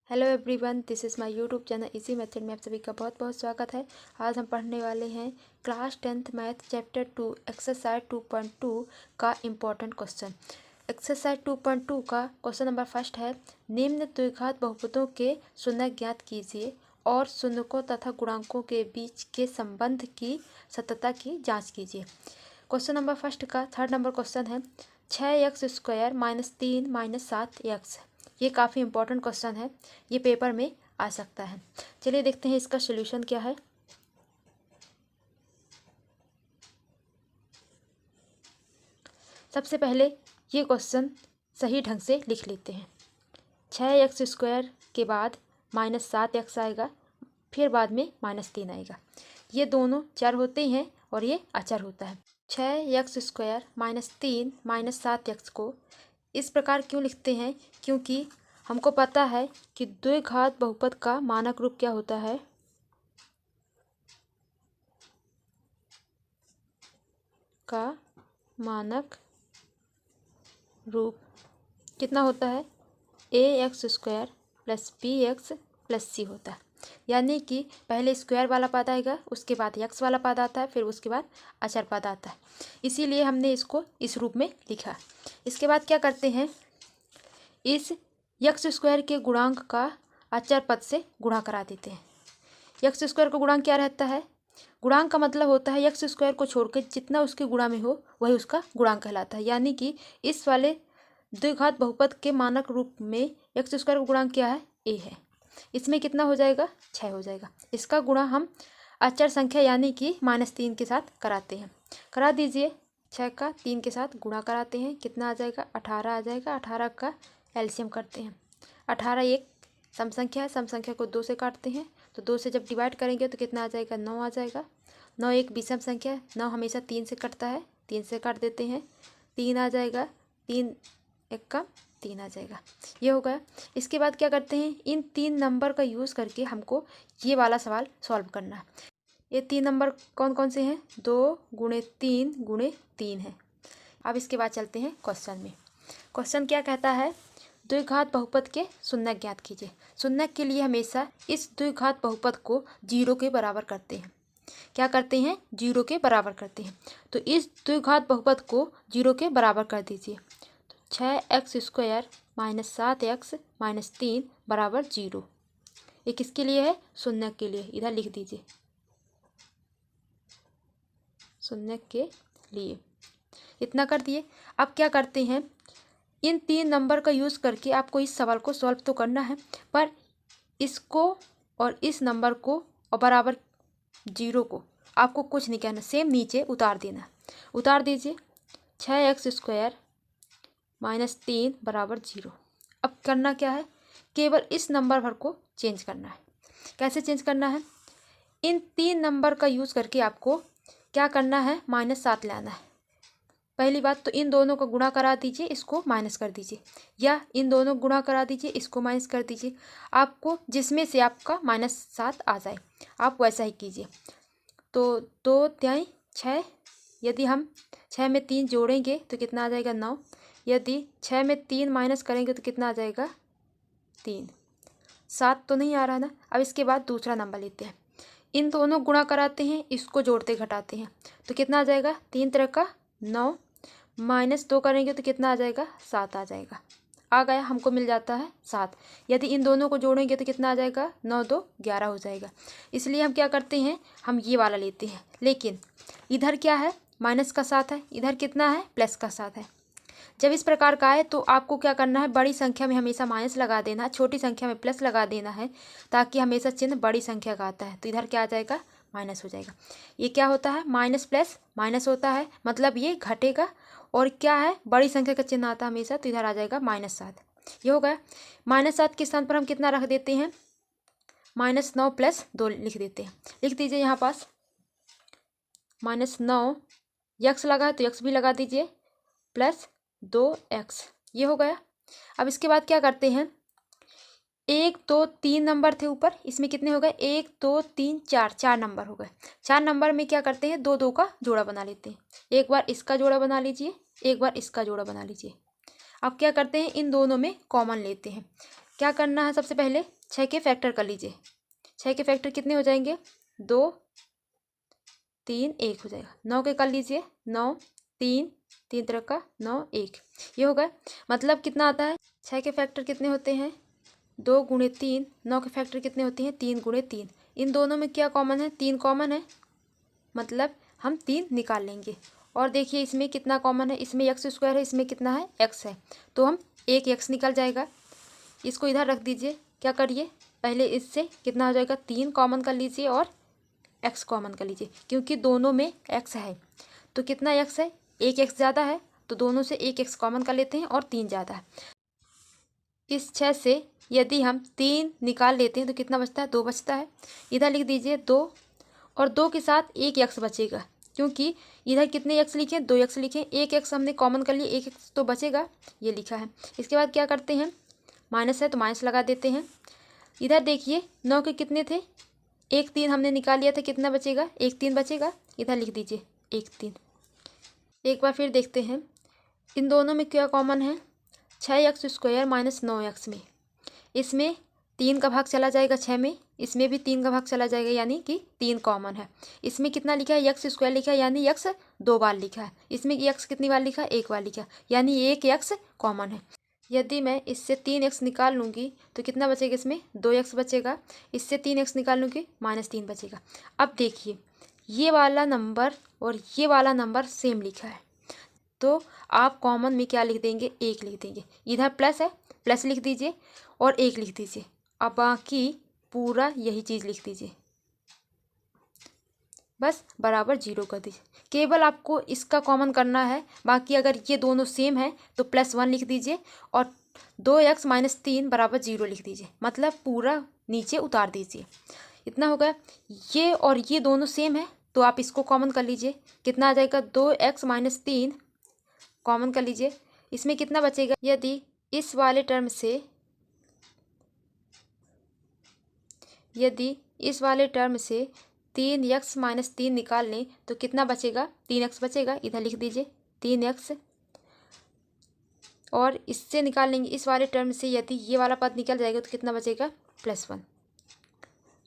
Hello everyone, this is my YouTube channel easy method में आप सभी का बहुत बहुत स्वागत है। आज हम पढ़ने वाले हैं class 10th math chapter 2 exercise 2.2 का इम्पोर्टेंट क्वेश्चन। एक्सरसाइज 2.2 का क्वेश्चन नंबर फर्स्ट है, निम्न द्विघात बहुपदों के शून्य ज्ञात कीजिए और शून्यकों तथा गुणांकों के बीच के संबंध की सत्यता की जाँच कीजिए। क्वेश्चन नंबर फर्स्ट का थर्ड नंबर क्वेश्चन है 6x² - 3 - 7x। ये काफ़ी इंपॉर्टेंट क्वेश्चन है, ये पेपर में आ सकता है। चलिए देखते हैं इसका सॉल्यूशन क्या है। सबसे पहले ये क्वेश्चन सही ढंग से लिख लेते हैं। 6x² के बाद -7x आएगा, फिर बाद में -3 आएगा। ये दोनों चर होते हैं और ये अचर होता है। 6x² - 3 - 7x को इस प्रकार क्यों लिखते हैं? क्योंकि हमको पता है कि द्विघात बहुपद का मानक रूप क्या होता है। का मानक रूप कितना होता है? ax² + bx + c होता है। यानी कि पहले स्क्वायर वाला पद आएगा, उसके बाद x वाला पद आता है, फिर उसके बाद अचर पद आता है। इसीलिए हमने इसको इस रूप में लिखा। इसके बाद क्या करते हैं, इस x² के गुणांक का अचर पद से गुणा करा देते हैं। x² का गुणांक क्या रहता है? गुणांक का मतलब होता है x² को छोड़कर जितना उसके गुणा में हो वही उसका गुणांक कहलाता है। यानी कि इस वाले द्विघात बहुपद के मानक रूप में x² का गुणांक क्या है? a है। इसमें कितना हो जाएगा? 6 हो जाएगा। इसका गुणा हम अचर संख्या यानी कि -3 के साथ कराते हैं। करा दीजिए। 6 का 3 के साथ गुणा कराते हैं, कितना आ जाएगा? 18 आ जाएगा। 18 का एलसीएम करते हैं। 18 एक सम संख्या है, सम संख्या को 2 से काटते हैं, तो 2 से जब डिवाइड करेंगे तो कितना आ जाएगा? 9 आ जाएगा। 9 एक विषम संख्या है, 9 हमेशा 3 से कटता है, 3 से काट देते हैं, 3 आ जाएगा। 3 एक का 3 आ जाएगा। ये हो गया। इसके बाद क्या करते हैं, इन 3 नंबर का यूज़ करके हमको ये वाला सवाल सॉल्व करना है। ये 3 नंबर कौन कौन से हैं? 2 × 3 × 3 है। अब इसके बाद चलते हैं क्वेश्चन में। क्वेश्चन क्या कहता है, द्विघात बहुपद के शून्य ज्ञात कीजिए। शून्य के लिए हमेशा इस द्विघात बहुपद को 0 के बराबर करते हैं। क्या करते हैं? 0 के बराबर करते हैं। तो इस द्विघात बहुपद को 0 के बराबर कर दीजिए। तो 6x² - 7x - 3 = 0। ये किसके लिए है? शून्य के लिए। इधर लिख दीजिए, शून्य के लिए। इतना कर दिए। अब क्या करते हैं, इन 3 नंबर का यूज़ करके आपको इस सवाल को सॉल्व तो करना है, पर इसको और इस नंबर को और बराबर 0 को आपको कुछ नहीं कहना, सेम नीचे उतार देना। उतार दीजिए। 6x² - 3 = 0। अब करना क्या है, केवल इस नंबर भर को चेंज करना है। कैसे चेंज करना है? इन 3 नंबर का यूज़ करके आपको क्या करना है? -7 लाना है। पहली बात तो इन दोनों को गुणा करा दीजिए, इसको माइनस कर दीजिए, या इन दोनों को गुणा करा दीजिए, इसको माइनस कर दीजिए। आपको जिसमें से आपका -7 आ जाए आप वैसा ही कीजिए। तो 2 तिहाई 6, यदि हम 6 में 3 जोड़ेंगे तो कितना आ जाएगा? 9। यदि 6 में 3 माइनस करेंगे तो कितना आ जाएगा? 3। 7 तो नहीं आ रहा ना। अब इसके बाद दूसरा नंबर लेते हैं, इन दोनों गुणा कराते हैं, इसको जोड़ते घटाते हैं, तो कितना आ जाएगा? 3 3 का 9, -2 करेंगे तो कितना आ जाएगा? 7 आ जाएगा। आ गया, हमको मिल जाता है 7। यदि इन दोनों को जोड़ेंगे तो कितना आ जाएगा? 9 2 11 हो जाएगा। इसलिए हम क्या करते हैं, हम ये वाला लेते हैं। लेकिन इधर क्या है? माइनस का 7 है, इधर कितना है? प्लस का 7 है। जब इस प्रकार का आए तो आपको क्या करना है, बड़ी संख्या में हमेशा माइनस लगा देना है, छोटी संख्या में प्लस लगा देना है, ताकि हमेशा चिन्ह बड़ी संख्या का आता है। तो इधर क्या आ जाएगा? माइनस हो जाएगा। ये क्या होता है? माइनस प्लस माइनस होता है, मतलब ये घटेगा। और क्या है? बड़ी संख्या का चिन्ह आता है हमेशा, तो इधर आ जाएगा -7। ये हो गया। -7 के स्थान पर हम कितना रख देते हैं? -9 + 2 लिख देते हैं। लिख दीजिए यहाँ पास -9, x लगा है तो x भी लगा दीजिए, +2x। ये हो गया। अब इसके बाद क्या करते हैं, 1 2 3 नंबर थे ऊपर, इसमें कितने हो गए? 1 2 3 4, 4 नंबर हो गए। 4 नंबर में क्या करते हैं, 2 2 का जोड़ा बना लेते हैं। एक बार इसका जोड़ा बना लीजिए, एक बार इसका जोड़ा बना लीजिए। अब क्या करते हैं, इन दोनों में कॉमन लेते हैं। क्या करना है, सबसे पहले 6 के फैक्टर कर लीजिए। 6 के फैक्टर कितने हो जाएंगे? 2 3 1 हो जाएगा। 9 के कर लीजिए। 9 3 3 तरह का 9 1, ये हो गया। मतलब कितना आता है? 6 के फैक्टर कितने होते हैं? 2 गुणे 3। 9 के फैक्टर कितने होते हैं? 3 गुणे 3। इन दोनों में क्या कॉमन है? 3 कॉमन है, मतलब हम 3 निकाल लेंगे। और देखिए इसमें कितना कॉमन है? इसमें एक्स स्क्वायर है, इसमें कितना है? एक्स है, तो हम एक एक्स निकल जाएगा। इसको इधर रख दीजिए। क्या करिए, पहले इससे कितना हो जाएगा? 3 कॉमन कर लीजिए और एक्स कॉमन कर लीजिए, क्योंकि दोनों में एक्स है। तो कितना एक्स है? एक एक्स ज़्यादा है, तो दोनों से एक एक्स कॉमन कर लेते हैं और 3 ज़्यादा है। इस 6 से यदि हम 3 निकाल लेते हैं तो कितना बचता है? 2 बचता है। इधर लिख दीजिए 2, और 2 के साथ एक एक्स बचेगा, क्योंकि इधर कितने एक्स लिखे? 2 एक्स लिखे। एक एक्स हमने कॉमन कर लिए, एक एक्स तो बचेगा, ये लिखा है। इसके बाद क्या करते हैं? माइनस है तो माइनस लगा देते हैं। इधर देखिए 9 के कितने थे? 1 3 हमने निकाल लिया था, कितना बचेगा? 1 3 बचेगा। इधर लिख दीजिए 1 3। एक बार फिर देखते हैं इन दोनों में क्या कॉमन है? 6 एक्स स्क्वायर माइनस 9 एक्स में, इसमें 3 का भाग चला जाएगा 6 में, इसमें भी 3 का भाग चला जाएगा, यानी कि 3 कॉमन है। इसमें कितना लिखा है? एक्स स्क्वायर लिखा है, यानी एक्स 2 बार लिखा है। इसमें एक्स कितनी बार लिखा है? 1 बार लिखा, यानी एक एक्स कॉमन है। यदि मैं इससे 3 एक्स निकाल लूँगी तो कितना बचेगा? इसमें 2 एक्स बचेगा। इससे 3 एक्स निकाल लूँगी, -3 बचेगा। अब देखिए ये वाला नंबर और ये वाला नंबर सेम लिखा है, तो आप कॉमन में क्या लिख देंगे? 1 लिख देंगे। इधर प्लस है, प्लस लिख दीजिए और 1 लिख दीजिए। अब बाकी पूरा यही चीज़ लिख दीजिए, बस बराबर 0 कर दीजिए। केवल आपको इसका कॉमन करना है, बाकी अगर ये दोनों सेम है तो +1 लिख दीजिए और 2x - 3 बराबर 0 लिख दीजिए, मतलब पूरा नीचे उतार दीजिए। इतना हो गया। ये और ये दोनों सेम है तो आप इसको कॉमन कर लीजिए। कितना आ जाएगा? 2x - 3 कॉमन कर लीजिए। इसमें कितना बचेगा? यदि इस वाले टर्म से यदि इस वाले टर्म से 3x - 3 निकाल लें तो कितना बचेगा? 3x बचेगा। इधर लिख दीजिए 3x, और इससे निकाल लेंगे इस वाले टर्म से, यदि ये वाला पद निकल जाएगा तो कितना बचेगा? +1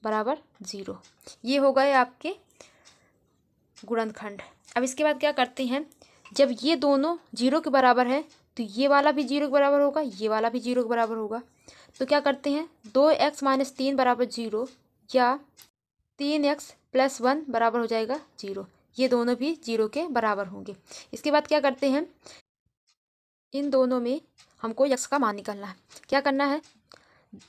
बराबर 0। ये हो गए आपके गुणनखंड। अब इसके बाद क्या करते हैं? जब ये दोनों 0 के बराबर है तो ये वाला भी 0 के बराबर होगा, ये वाला भी 0 के बराबर होगा। तो क्या करते हैं? 2x - 3 बराबर 0 या 3x + 1 बराबर हो जाएगा 0। ये दोनों भी 0 के बराबर होंगे। इसके बाद क्या करते हैं? इन दोनों में हमको x का मान निकालना है। क्या करना है?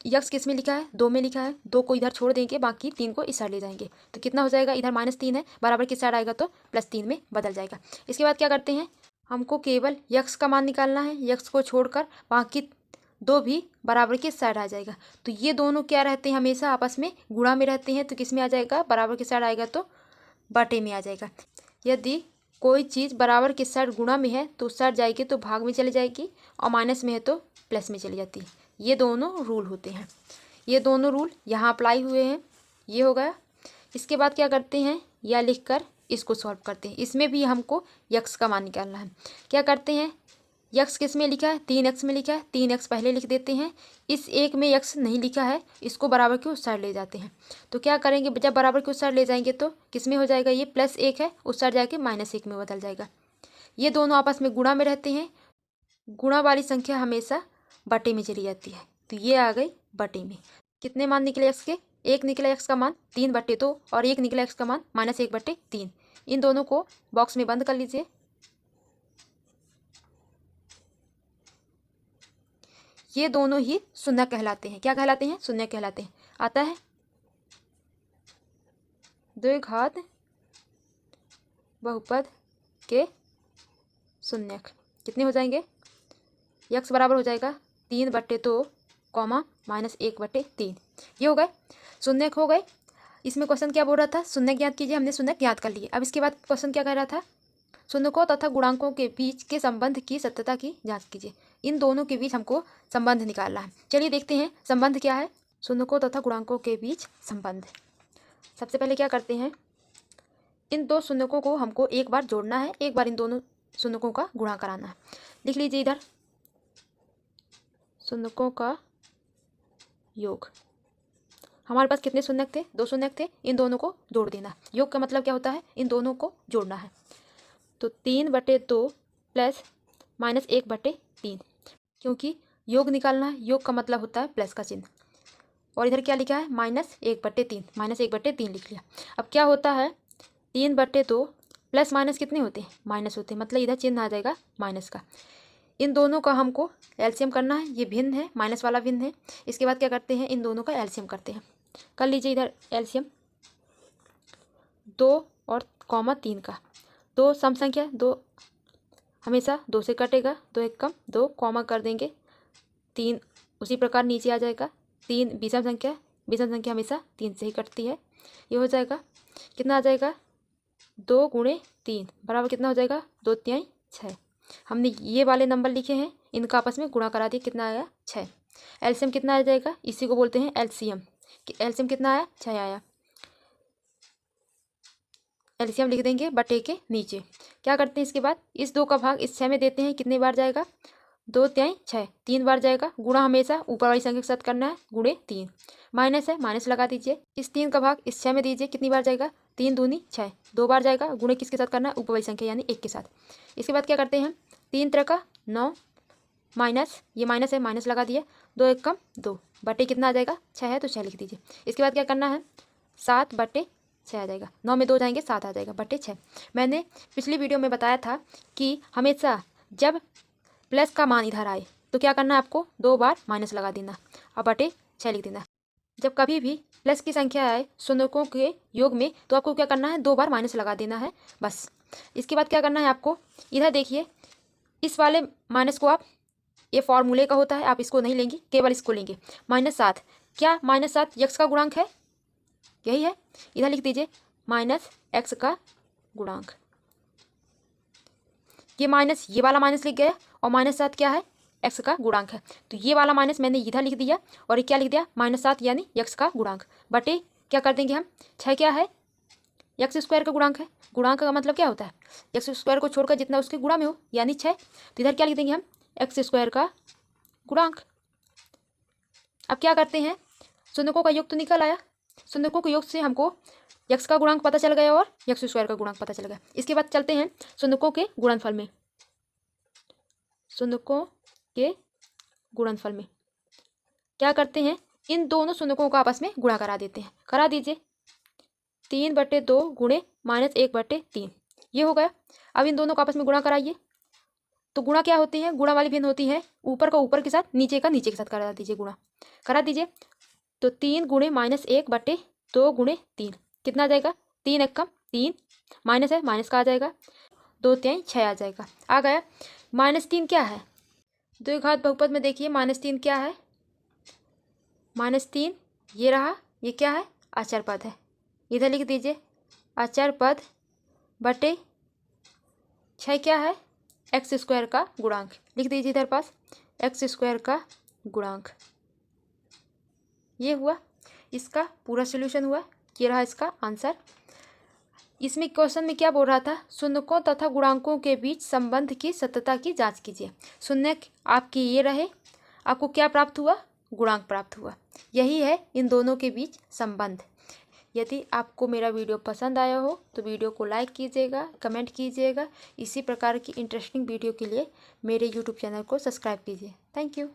x किस में लिखा है? 2 में लिखा है। 2 को इधर छोड़ देंगे, बाकी 3 को इस साइड ले जाएंगे, तो कितना हो जाएगा? इधर -3 है, बराबर किस साइड आएगा तो +3 में बदल जाएगा। इसके बाद क्या करते हैं? हमको केवल x का मान निकालना है। x को छोड़कर बाकी 2 भी बराबर किस साइड आ जाएगा। तो ये दोनों क्या रहते हैं? हमेशा आपस में गुणा में रहते हैं, तो किस में आ जाएगा? बराबर किस साइड आएगा तो बटे में आ जाएगा। यदि कोई चीज़ बराबर किस साइड गुणा में है तो उस साइड जाएगी तो भाग में चली जाएगी, और माइनस में है तो प्लस में चली जाती है। ये दोनों रूल होते हैं, ये दोनों रूल यहाँ अप्लाई हुए हैं। ये हो गया। इसके बाद क्या करते हैं? या लिखकर इसको सॉल्व करते हैं। इसमें भी हमको x का मान निकालना है। क्या करते हैं? x किस में लिखा है? 3x में लिखा है, 3x पहले लिख देते हैं। इस एक में x नहीं लिखा है, इसको बराबर के उस साइड ले जाते हैं। तो क्या करेंगे? जब बराबर के उस साइड ले जाएंगे तो किस में हो जाएगा? ये +1 है, उस साइड जाके -1 में बदल जाएगा। ये दोनों आपस में गुणा में रहते हैं। गुणा वाली संख्या हमेशा बटे में चली जाती है, तो ये आ गई बटे में। कितने मान निकले x के? 1 निकला x का मान 3/2, और 1 निकला x का मान -1/3। इन दोनों को बॉक्स में बंद कर लीजिए। ये दोनों ही शून्य कहलाते हैं। क्या कहलाते हैं? शून्य कहलाते हैं। आता है द्विघात बहुपद के शून्यक कितने हो जाएंगे? x बराबर हो जाएगा 3/2, -1/3। ये हो गए शून्यक, हो गए। इसमें क्वेश्चन क्या बोल रहा था? शून्यक ज्ञात कीजिए। हमने शून्यक ज्ञात कर लिए। अब इसके बाद क्वेश्चन क्या कह रहा था? शून्यकों तथा गुणांकों के बीच के संबंध की सत्यता की जांच कीजिए। इन दोनों के बीच हमको संबंध निकालना है। चलिए देखते हैं संबंध क्या है। शून्यकों तथा गुणांकों के बीच संबंध। सबसे पहले क्या करते हैं? इन दो शून्यकों को हमको एक बार जोड़ना है, एक बार इन दोनों शून्यकों का गुणा कराना है। लिख लीजिए इधर शून्यकों का योग। हमारे पास कितने शून्यक थे? 2 शून्यक थे। इन दोनों को जोड़ देना। योग का मतलब क्या होता है? इन दोनों को जोड़ना है। तो 3/2 प्लस -1/3, क्योंकि योग निकालना है। योग का मतलब होता है प्लस का चिन्ह। और इधर क्या लिखा है? -1/3, -1/3 लिख लिया। अब क्या होता है? 3/2 प्लस माइनस कितने होते हैं? माइनस होते हैं, मतलब इधर चिन्ह आ जाएगा माइनस का। इन दोनों का हमको एलसीएम करना है। ये भिन्न है, माइनस वाला भिन्न है। इसके बाद क्या करते हैं? इन दोनों का एलसीएम करते हैं। कर लीजिए इधर एलसीएम 2 और 3 का। 2 सम संख्या, 2 हमेशा 2 से कटेगा, 2 एक कम, 2 कॉमा कर देंगे, 3 उसी प्रकार नीचे आ जाएगा। 3 विषम संख्या हमेशा 3 से ही कटती है। ये हो जाएगा, कितना आ जाएगा? 2 × 3 बराबर कितना हो जाएगा? 2 तिहाई 6। हमने ये वाले नंबर लिखे हैं, इनका आपस में गुणा करा दिए, कितना आया? 6। एलसीएम कितना आ जाएगा? इसी को बोलते हैं एलसीएम। एलसीएम कितना आया? 6 आया। एलसीएम लिख देंगे बटे के नीचे। क्या करते हैं इसके बाद? इस 2 का भाग इस 6 में देते हैं, कितने बार जाएगा? 2 तिहाई 6, 3 बार जाएगा। गुणा हमेशा ऊपर वाली संख्या के साथ करना है, गुणे 3। माइनस है, माइनस लगा दीजिए। इस 3 का भाग इस 6 में दीजिए, कितनी बार जाएगा? 3 दूनी 6, 2 बार जाएगा। गुणे किसके साथ करना है? ऊपर वाली संख्या यानी 1 के साथ। इसके बाद क्या करते हैं? 3 3 का 9 माइनस, ये माइनस है, माइनस लगा दिया। 2 1 कम 2 बटे कितना आ जाएगा? 6 है तो 6 लिख दीजिए। इसके बाद क्या करना है? 7/6 आ जाएगा। 9 में 2 जाएंगे, 7 आ जाएगा बटे 6। मैंने पिछली वीडियो में बताया था कि हमेशा जब प्लस का मान इधर आए तो क्या करना है आपको? 2 बार माइनस लगा देना और बटे 6 लिख देना। जब कभी भी प्लस की संख्या आए शून्यकों के योग में तो आपको क्या करना है? 2 बार माइनस लगा देना है, बस। इसके बाद क्या करना है आपको? इधर देखिए, इस वाले माइनस को आप, ये फॉर्मूले का होता है, आप इसको नहीं लेंगे, केवल इसको लेंगे। -7, क्या -7 यक्स का गुणांक है? यही है। इधर लिख दीजिए -x का गुणांक। ये माइनस, ये वाला माइनस लिख गया, और -7 क्या है? x का गुणांक है। तो ये वाला माइनस मैंने इधर लिख दिया, और ये क्या लिख दिया? -7 यानी x का गुणांक बटे क्या कर देंगे हम? 6 क्या है? x² का गुणांक है। गुणांक का मतलब क्या होता है? x² को छोड़कर जितना उसके गुणा में हो, यानी 6। तो इधर क्या लिख देंगे हम? x² का गुणांक। अब क्या करते हैं? शून्यकों का योग तो निकल आया। शून्यकों के योग से हमको x का गुणांक पता चल गया और x² का गुणांक पता चल गया। इसके बाद चलते हैं शून्यकों के गुणनफल में। शून्यकों के गुणनफल में क्या करते हैं? इन दोनों शून्यकों का आपस में गुणा करा देते हैं। करा दीजिए। 3/2 गुणे -1/3, ये हो गया। अब इन दोनों का आपस में गुणा कराइए। तो गुणा क्या होती है? गुणा वाली भिन्न होती है। ऊपर का ऊपर के साथ, नीचे का नीचे के साथ करा दीजिए गुणा। करा दीजिए। तो 3 गुणे -1/2 गुणे 3 कितना आ जाएगा? 3 1 कम 3, माइनस है, माइनस का आ जाएगा, 2 तिहाई 6 आ जाएगा। आ गया। -3 क्या है? द्विघात बहुपद में देखिए -3 क्या है? -3 ये रहा, ये क्या है? अचर पद है। इधर लिख दीजिए अचर पद बटे 6 क्या है? x² का गुणांक। लिख दीजिए इधर पास x² का गुणांक। ये हुआ इसका पूरा सॉल्यूशन हुआ। ये रहा इसका आंसर। इसमें क्वेश्चन में क्या बोल रहा था? शून्यकों तथा गुणांकों के बीच संबंध की सत्यता की जांच कीजिए। शून्यक आपके ये रहे, आपको क्या प्राप्त हुआ? गुणांक प्राप्त हुआ। यही है इन दोनों के बीच संबंध। यदि आपको मेरा वीडियो पसंद आया हो तो वीडियो को लाइक कीजिएगा, कमेंट कीजिएगा। इसी प्रकार की इंटरेस्टिंग वीडियो के लिए मेरे यूट्यूब चैनल को सब्सक्राइब कीजिए। Thank you.